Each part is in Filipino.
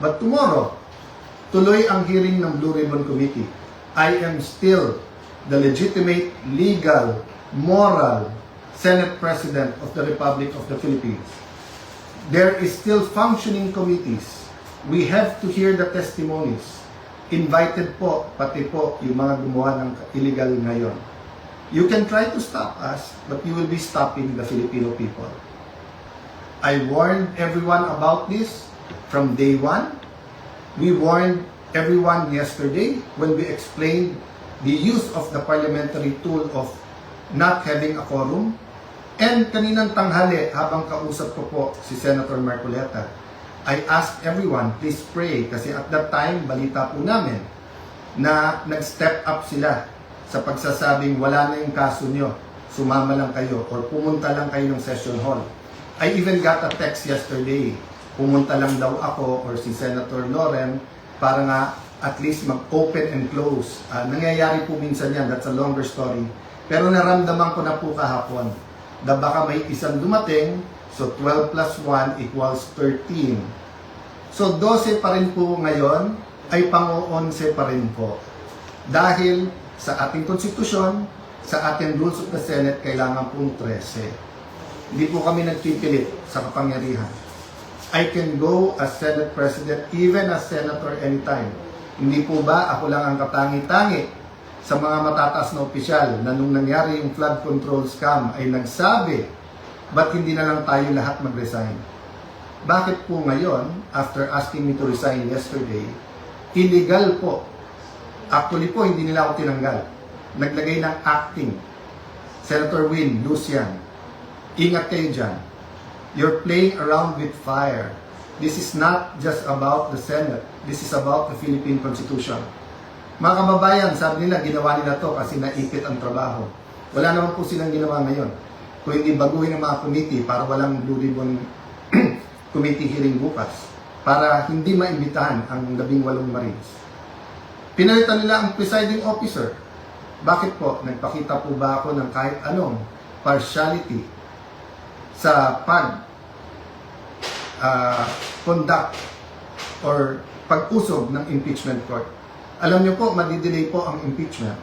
But tomorrow, tuloy ang hearing ng Blue Ribbon Committee. I am still the legitimate, legal, moral Senate President of the Republic of the Philippines. There is still functioning committees. We have to hear the testimonies. Invited po, pati po yung mga gumawa ng illegal ngayon. You can try to stop us, but you will be stopping the Filipino people. I warned everyone about this from day one. We warned everyone yesterday when we explained the use of the parliamentary tool of not having a quorum. And kaninang tanghali, habang kausap ko po si Senator Marcoleta, I asked everyone, please pray, kasi at that time, balita po namin na nag-step up sila sa pagsasabing wala na yung kaso nyo, sumama lang kayo or pumunta lang kayo ng session hall. I even got a text yesterday, pumunta lang daw ako or si Senator Loren para nga at least mag-open and close. Nangyayari po minsan yan, that's a longer story. Pero naramdaman ko na po kahapon na baka may isang dumating, so 12 plus 1 equals 13. So 12 pa rin po ngayon, ay pang-11 pa rin po. Dahil sa ating konstitusyon, sa ating rules of the Senate, kailangan pong 13. Hindi po kami nagpipilit sa kapangyarihan. I can go as Senate President, even as Senator anytime. Hindi po ba ako lang ang katangi-tangi sa mga matataas na opisyal na nung nangyari yung flood control scam ay nagsabi, ba't hindi na lang tayo lahat mag-resign? Bakit po ngayon, after asking me to resign yesterday, illegal po. Actually po, hindi nila ako tinanggal. Naglagay ng acting. Senator Win, Lucian, ingat kayo dyan. You're playing around with fire. This is not just about the Senate. This is about the Philippine Constitution. Mga kababayan, sabi nila, ginawa nila to kasi naipit ang trabaho. Wala naman po silang ginawa ngayon. Kung hindi baguhin ang mga committee para walang Blue Ribbon Committee hearing bukas. Para hindi maimbitahan ang 18 Marines. Pinalitan nila ang presiding officer. Bakit po? Nagpakita po ba ako ng kahit anong partiality sa conduct or pag-usog ng impeachment court? Alam niyo po, madidelay po ang impeachment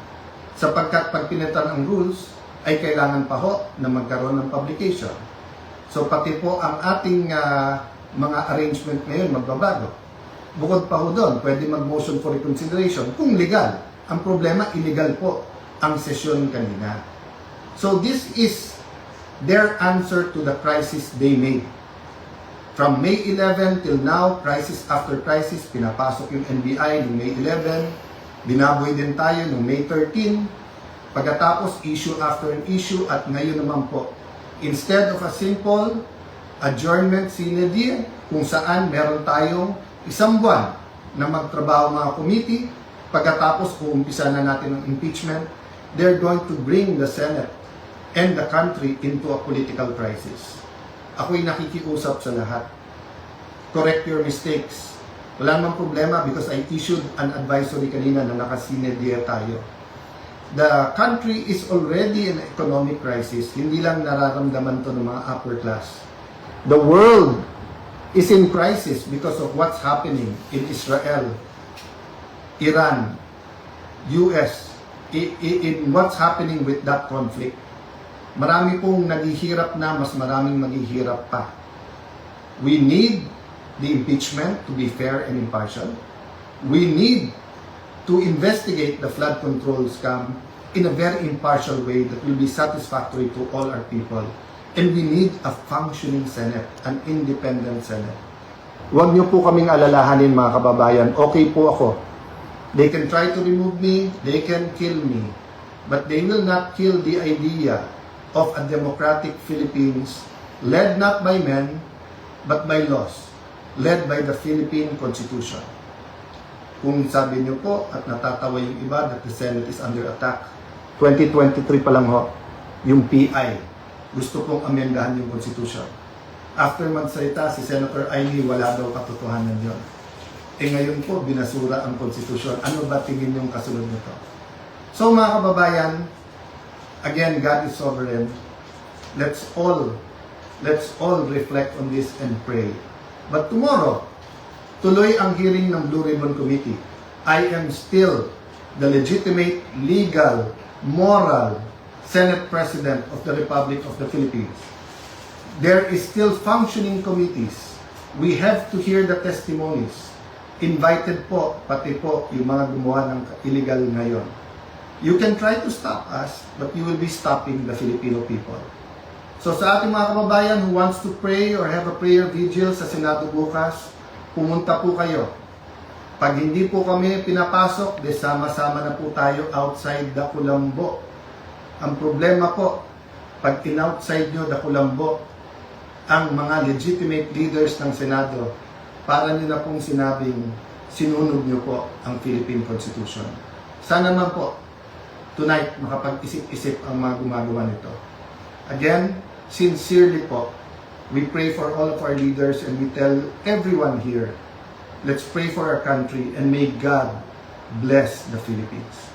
sapagkat pag pinalitan ang rules ay kailangan pa ho na magkaroon ng publication. So pati po ang ating mga arrangement ngayon magbabago. Bukod pa ho doon, pwede mag-motion for reconsideration kung legal. Ang problema, illegal po ang sesyon kanina. So this is their answer to the crisis they made. From May 11 till now, crisis after crisis, pinapasok yung NBI noong May 11, binaboy din tayo noong May 13, pagkatapos issue after an issue, at ngayon naman po, instead of a simple adjournment sine die, kung saan meron tayong isang buwan na magtrabaho mga committee, pagkatapos kung umpisa na natin ang impeachment, they're going to bring the Senate and the country into a political crisis. Ako'y nakikiusap sa lahat. Correct your mistakes. Wala namang problema because I issued an advisory kanina na nakasine die tayo. The country is already in economic crisis. Hindi lang nararamdaman to ng mga upper class. The world is in crisis because of what's happening in Israel, Iran, US, in what's happening with that conflict. Marami pong naghihirap na, mas maraming maghihirap pa. We need the impeachment to be fair and impartial. We need to investigate the flood control scam in a very impartial way that will be satisfactory to all our people. And we need a functioning Senate, an independent Senate. Huwag niyo po kaming alalahanin mga kababayan. Okay po ako. They can try to remove me, they can kill me. But they will not kill the idea of a democratic Philippines led not by men, but by laws, led by the Philippine Constitution. Kung sabi niyo po at natatawa yung iba that the Senate is under attack, 2023 pa lang ho, yung PI, gusto pong amendahan yung Constitution. After magsalita si Senator Aimee, wala daw katotohanan yon. Ngayon po, binasura ang Constitution. Ano ba tingin yung kasunod nito? So mga kababayan, again, God is sovereign. Let's all reflect on this and pray. But tomorrow, tuloy ang hearing ng Blue Ribbon Committee. I am still the legitimate, legal, moral Senate President of the Republic of the Philippines. There is still functioning committees. We have to hear the testimonies. Invited po, pati po yung mga gumawa ng illegal ngayon. You can try to stop us, but you will be stopping the Filipino people. So sa ating mga kababayan who wants to pray or have a prayer vigil sa Senado bukas, pumunta po kayo. Pag hindi po kami pinapasok, de sama-sama na po tayo outside Dakulambo. Ang problema po, pag in-outside nyo Dakulambo, ang mga legitimate leaders ng Senado, para nyo na pong sinabing sinunog nyo po ang Philippine Constitution. Sana naman po, tonight, makapag-isip-isip ang mga gumagawa nito. Again, sincerely po, we pray for all of our leaders and we tell everyone here, let's pray for our country and may God bless the Philippines.